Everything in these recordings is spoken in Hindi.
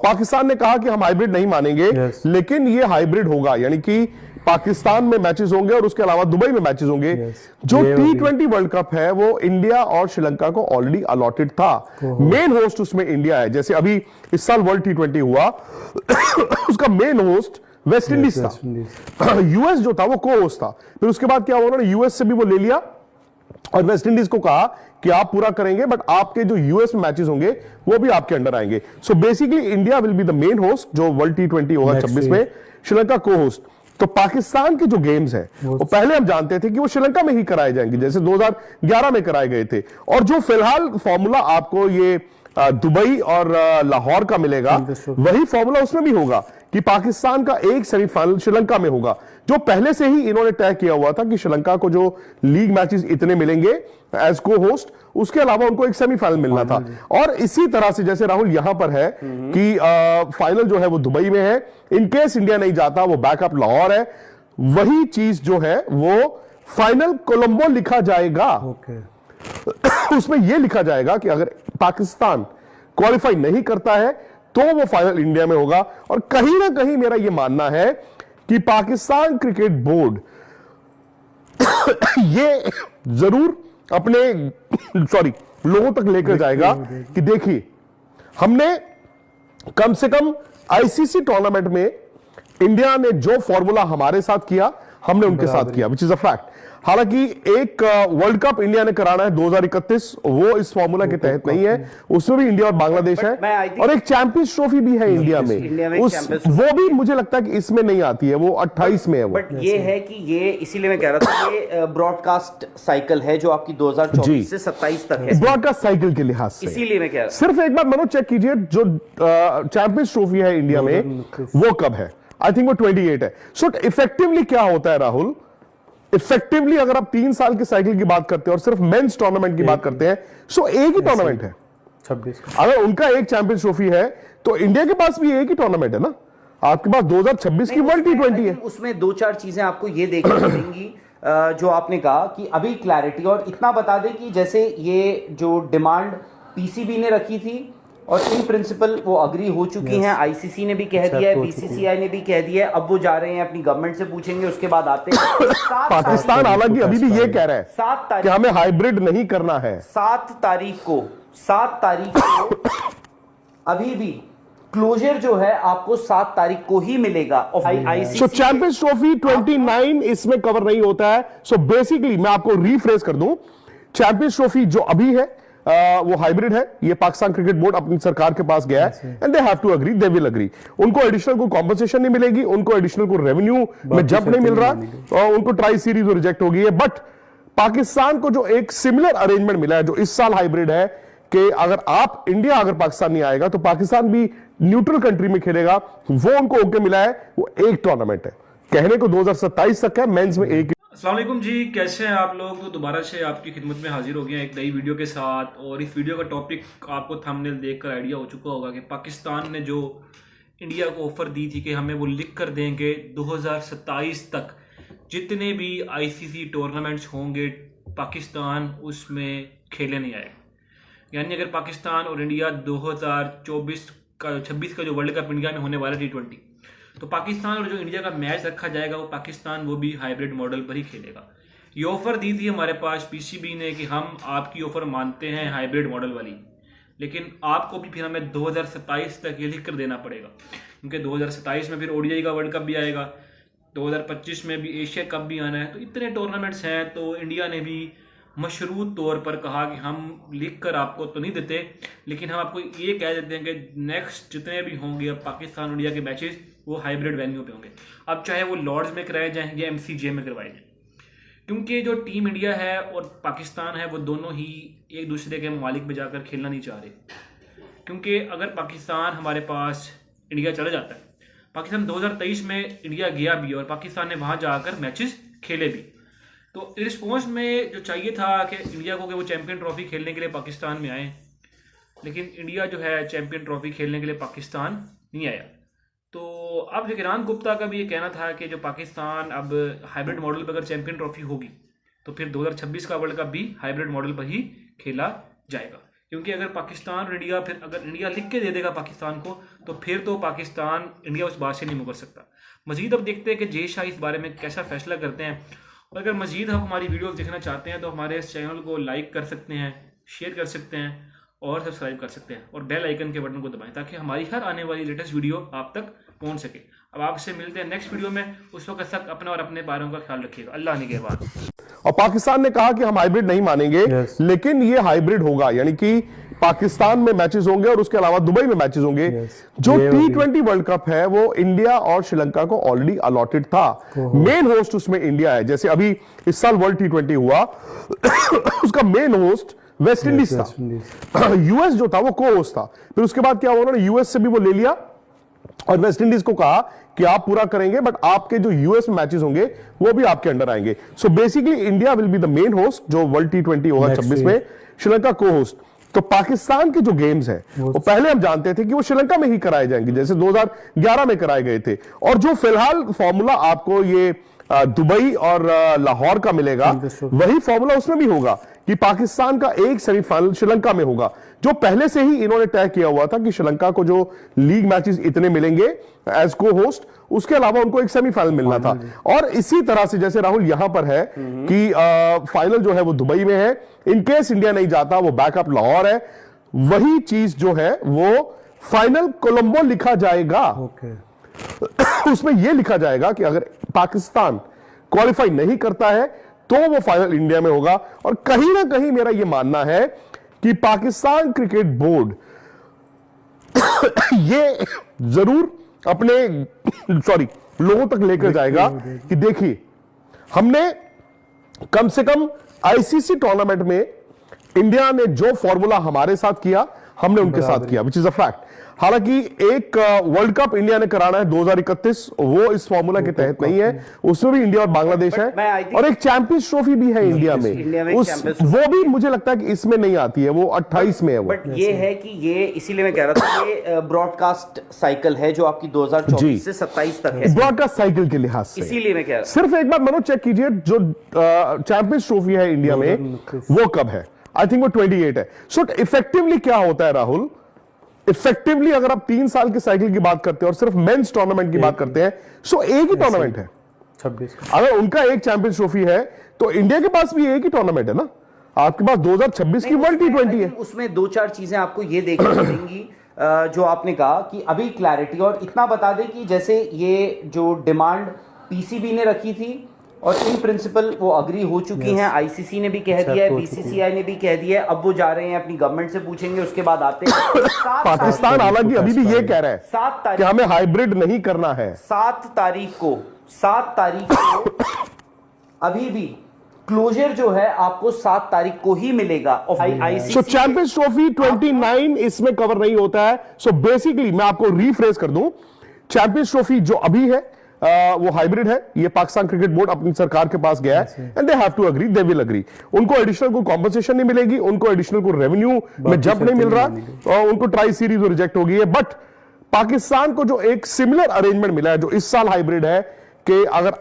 पाकिस्तान ने कहा कि हम हाइब्रिड नहीं मानेंगे, लेकिन ये हाइब्रिड होगा, यानी कि पाकिस्तान में मैचेस होंगे और उसके अलावा दुबई में मैचेस होंगे। जो T20 वर्ल्ड कप है वो इंडिया और श्रीलंका को ऑलरेडी अलॉटेड था। मेन होस्ट उसमें इंडिया है। जैसे अभी इस साल वर्ल्ड T20 हुआ उसका मेन होस्ट वेस्ट इंडीज था, यूएस जो था वो को होस्ट था। फिर उसके बाद क्या हुआ, उन्होंने यूएस से भी वो ले लिया और वेस्ट इंडीज को कहा कि आप पूरा करेंगे, बट आपके जो यूएस में मैचेस होंगे वो भी आपके अंडर आएंगे। So basically India will be the main host जो वर्ल्ड T20 होगा 26 में, श्रीलंका को होस्ट। तो पाकिस्तान के जो गेम्स हैं वो पहले हम जानते थे कि वो श्रीलंका में ही कराए जाएंगे, जैसे 2011 में कराए गए थे। और जो फिलहाल फॉर्मूला आपको ये दुबई और लाहौर का मिलेगा, वही फॉर्मूला उसमें भी होगा कि पाकिस्तान का एक सेमीफाइनल श्रीलंका में होगा, जो पहले से ही इन्होंने तय किया हुआ था कि श्रीलंका को जो लीग मैचेस इतने मिलेंगे एज को होस्ट, उसके अलावा उनको एक सेमीफाइनल मिलना था। और इसी तरह से जैसे राहुल यहां पर है कि फाइनल जो है वो दुबई में है, इनकेस इंडिया नहीं जाता वो बैकअप लाहौर है, वही चीज जो है वो फाइनल कोलंबो लिखा जाएगा। उसमें यह लिखा जाएगा कि अगर पाकिस्तान क्वालिफाई नहीं करता है तो वो फाइनल इंडिया में होगा। और कहीं ना कहीं मेरा यह मानना है कि पाकिस्तान क्रिकेट बोर्ड ये जरूर अपने लोगों तक लेकर जाएगा कि देखिए, हमने कम से कम आईसीसी टूर्नामेंट में इंडिया ने जो फॉर्मूला हमारे साथ किया, हमने उनके साथ किया, विच इज अ फैक्ट। हालांकि एक वर्ल्ड कप इंडिया ने कराना है 2031, वो इस फॉर्मूला के तहत नहीं है, उसमें भी इंडिया और बांग्लादेश है, और एक चैंपियंस ट्रॉफी भी है इंडिया में, वो भी मुझे लगता है कि इसमें नहीं आती है, वो 28 में है। वो बट ये है कि ये इसीलिए मैं कह रहा था, ये ब्रॉडकास्ट साइकिल है जो आपकी 2024 से 27 तक है, ब्रॉडकास्ट साइकिल के लिहाज से, इसीलिए मैं कह रहा हूं। सिर्फ एक बार मनोज चेक कीजिए, जो चैंपियंस ट्रॉफी है इंडिया में वो कब है, आई थिंक वो 28 है। सो इफेक्टिवली क्या होता है राहुल, इफेक्टिवली अगर आप 3 साल की साइकिल की बात करते हैं और सिर्फ मेंस टूर्नामेंट की बात करते हैं, सो एक ही टूर्नामेंट है 26। अगर उनका एक चैंपियंस ट्रॉफी है तो इंडिया के पास भी एक ही टूर्नामेंट है ना, आपके पास 2026 की वर्ल्ड T20 है। उसमें 2-4 चीजें आपको ये देखनी पड़ेंगी जो आपने कहा कि अभी क्लैरिटी, और इतना बता दें कि जैसे ये जो डिमांड पीसीबी ने रखी थी और इन प्रिंसिपल वो अग्री हो चुकी हैं, आईसीसी ने भी कह दिया है, बीसीसीआई ने भी कह दिया है, अब वो जा रहे हैं अपनी गवर्नमेंट से पूछेंगे, उसके बाद आते हैं। पाकिस्तान हालांकि अभी भी ये कह रहा है 7 तारीख कि हमें हाइब्रिड नहीं करना है। 7 तारीख को अभी भी क्लोजर जो है आपको 7 तारीख को ही मिलेगा। सो चैंपियंस ट्रॉफी 29 इसमें कवर नहीं होता है। सो बेसिकली मैं आपको रिफ्रेश कर दूं, चैंपियंस ट्रॉफी जो अभी है वो हाइब्रिड है, ये पाकिस्तान क्रिकेट बोर्ड अपनी सरकार के पास गया है, and they have to agree, they will agree. उनको एडिशनल को कॉम्पनसेशन नहीं मिलेगी, उनको एडिशनल को रेवेन्यू में जंप नहीं मिल रहा, और उनको ट्राई सीरीज रिजेक्ट हो गई है। बट पाकिस्तान को जो एक सिमिलर अरेंजमेंट मिला है जो इस साल हाइब्रिड है, कि अगर इंडिया अगर पाकिस्तान नहीं आएगा तो पाकिस्तान भी न्यूट्रल कंट्री में खेलेगा, वो उनको ओके मिला है। वो एक टूर्नामेंट है, कहने को 2027 तक है, मेंस में एक। अस्सलाम वालेकुम जी, कैसे हैं आप लोग। तो दोबारा से आपकी खिदमत में हाजिर हो गया एक नई वीडियो के साथ। और इस वीडियो का टॉपिक आपको थंबनेल देखकर आइडिया हो चुका होगा कि पाकिस्तान ने जो इंडिया को ऑफर दी थी कि हमें वो लिख कर देंगे 2027 तक जितने भी आईसीसी टूर्नामेंट्स होंगे पाकिस्तान उसमें खेले नहीं आएगा। यानी अगर पाकिस्तान और इंडिया 2026 का जो वर्ल्ड कप इंडिया में होने वाला T20, तो पाकिस्तान और जो इंडिया का मैच रखा जाएगा वो पाकिस्तान वो भी हाइब्रिड मॉडल पर ही खेलेगा। ये ऑफर दी थी हमारे पास पीसीबी ने कि हम आपकी ऑफर मानते हैं हाइब्रिड मॉडल वाली, लेकिन आपको भी फिर हमें 2027 तक ये लिख कर देना पड़ेगा, क्योंकि 2027 में फिर ओडीआई का वर्ल्ड कप भी आएगा, 2025 में भी एशिया कप भी आना है, तो इतने टूर्नामेंट्स हैं। तो इंडिया ने भी मशरूत तौर पर कहा कि हम लिख कर आपको तो नहीं देते, लेकिन हम आपको ये कह देते हैं कि नेक्स्ट जितने भी होंगे अब पाकिस्तान इंडिया के मैचेस वो हाइब्रिड वेन्यू पे होंगे। अब चाहे वो लॉर्ड्स में कराए जाएं या एमसीजे में करवाए जाएं, क्योंकि जो टीम इंडिया है और पाकिस्तान है वो दोनों ही एक दूसरे के ममालिक में जाकर खेलना नहीं चाह रहे। क्योंकि अगर पाकिस्तान हमारे पास इंडिया चला जाता है, पाकिस्तान 2023 में इंडिया गया भी और पाकिस्तान ने वहाँ जाकर मैचेस खेले भी, तो रिस्पॉन्स में जो चाहिए था कि इंडिया को कि वो चैंपियन ट्रॉफी खेलने के लिए पाकिस्तान में आए, लेकिन इंडिया जो है चैंपियन ट्रॉफी खेलने के लिए पाकिस्तान नहीं आया। तो अब विक्रांत गुप्ता का भी ये कहना था कि जो पाकिस्तान अब हाइब्रिड मॉडल पर अगर चैंपियन ट्रॉफी होगी तो फिर 2026 का वर्ल्ड कप भी हाइब्रिड मॉडल पर ही खेला जाएगा। क्योंकि अगर पाकिस्तान और इंडिया, फिर अगर इंडिया लिख के दे देगा पाकिस्तान को, तो फिर तो पाकिस्तान इंडिया उस बात से नहीं मुकर सकता। मजीद अब देखते हैं कि जय शाह इस बारे में कैसा फैसला करते हैं। और अगर मजीद आप हमारी वीडियोस देखना चाहते हैं तो हमारे इस चैनल को लाइक कर सकते हैं, शेयर कर सकते हैं और सब्सक्राइब कर सकते हैं, और बेल आइकन के बटन को दबाएं ताकि हमारी हर आने वाली लेटेस्ट वीडियो आप तक पहुंच सके। अब आपसे मिलते हैं नेक्स्ट वीडियो में, उस वक्त तक अपना और अपने बारों का ख्याल रखिएगा। अल्लाह निगहबान। और पाकिस्तान ने कहा कि हम हाइब्रिड नहीं मानेंगे, लेकिन ये हाइब्रिड होगा, यानी कि पाकिस्तान में मैचेस होंगे और उसके अलावा दुबई में मैचेस होंगे। जो T20 वर्ल्ड कप है वो इंडिया और श्रीलंका को ऑलरेडी अलॉटेड था। मेन होस्ट उसमें इंडिया है। जैसे अभी इस साल वर्ल्ड T20 हुआ उसका मेन होस्ट वेस्ट इंडीज था, यूएस जो था वो को होस्ट था। फिर उसके बाद क्या हुआ, उन्होंने यूएस से भी वो ले लिया और वेस्ट इंडीज को कहा कि आप पूरा करेंगे, बट आपके जो यूएस में मैचेस होंगे वो भी आपके अंडर आएंगे। So basically India will be the main host जो वर्ल्ड T20 होगा 26 में, श्रीलंका को होस्ट। तो पाकिस्तान के जो गेम्स हैं वो पहले हम जानते थे कि वो श्रीलंका में ही कराए जाएंगे, जैसे 2011 में कराए गए थे। और जो फिलहाल फॉर्मूला आपको ये दुबई और लाहौर का मिलेगा, वही फॉर्मूला उसमें भी होगा कि पाकिस्तान का एक सेमीफाइनल श्रीलंका में होगा, जो पहले से ही इन्होंने तय किया हुआ था कि श्रीलंका को जो लीग मैचेस इतने मिलेंगे एज को होस्ट, उसके अलावा उनको एक सेमीफाइनल मिलना था। और इसी तरह से जैसे राहुल यहां पर है कि फाइनल जो है वो दुबई में है, इनकेस इंडिया नहीं जाता वो बैकअप लाहौर है, वही चीज जो है वो फाइनल कोलंबो लिखा जाएगा। उसमें यह लिखा जाएगा कि अगर पाकिस्तान क्वालिफाई नहीं करता है तो वो फाइनल इंडिया में होगा। और कहीं ना कहीं मेरा यह मानना है कि पाकिस्तान क्रिकेट बोर्ड ये जरूर अपने लोगों तक लेकर जाएगा कि देखिए, हमने कम से कम आईसीसी टूर्नामेंट में इंडिया ने जो फॉर्मूला हमारे साथ किया हमने उनके साथ किया, विच इज अ फैक्ट। हालांकि एक वर्ल्ड कप इंडिया ने कराना है 2031, वो इस फॉर्मूला के तहत नहीं है, उसमें भी इंडिया और बांग्लादेश है, और एक चैंपियंस ट्रॉफी भी है इंडिया में, वो भी मुझे लगता है कि इसमें नहीं आती है, वो 28 में है वो। बट ये है कि ये इसीलिए मैं कह रहा था, ये ब्रॉडकास्ट साइकिल है जो आपकी 2024 से 27 तक है, ब्रॉडकास्ट साइकिल के लिहाज से। इसीलिए मैं कह रहा सिर्फ एक बार मनोज चेक कीजिए, जो चैंपियंस ट्रॉफी है इंडिया में वो कब है, आई थिंक वो 28 है। सो इफेक्टिवली क्या होता है राहुल, इफेक्टिवली अगर आप 3 साल के साइकिल की बात करते हैं और सिर्फ मेंस टूर्नामेंट की बात करते हैं, सो एक ही टूर्नामेंट है 26। अगर उनका एक चैंपियंस ट्रॉफी है तो इंडिया के पास भी एक ही टूर्नामेंट है ना, आपके पास 2026 की वर्ल्ड T20 है। उसमें 2-4 चीजें आपको ये देखनी पड़ेंगी जो आपने कहा कि अभी क्लैरिटी, और इतना बता दें कि जैसे ये जो डिमांड पीसीबी ने रखी थी और इन प्रिंसिपल वो अग्री हो चुकी हैं, आईसीसी ने भी कह दिया है, बीसीसीआई ने भी कह दिया है, अब वो जा रहे हैं अपनी गवर्नमेंट से पूछेंगे, उसके बाद आते हैं। पाकिस्तान हालांकि अभी भी ये कह रहा है 7 तारीख कि हमें हाइब्रिड नहीं करना है। 7 तारीख को अभी भी क्लोजर जो है आपको 7 तारीख को ही मिलेगा। सो चैंपियंस ट्रॉफी 29 इसमें कवर नहीं होता है। सो बेसिकली मैं आपको रिफ्रेज कर दूं, चैंपियंस ट्रॉफी जो अभी है वो हाइब्रिड है, ये पाकिस्तान क्रिकेट बोर्ड अपनी सरकार के पास गया है, and they have to agree, they will agree. उनको एडिशनल को कॉम्पनसेशन नहीं मिलेगी, उनको एडिशनल को रेवेन्यू में जंप नहीं मिल रहा, और उनको ट्राई सीरीज रिजेक्ट हो गई है। बट पाकिस्तान को जो एक सिमिलर अरेंजमेंट मिला है जो इस साल हाइब्रिड है, कि अगर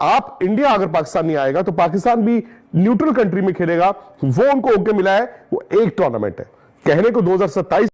अगर पाकिस्तान नहीं आएगा तो पाकिस्तान भी न्यूट्रल कंट्री में खेलेगा, वो उनको ओके मिला है। वो एक टूर्नामेंट है, कहने को 2027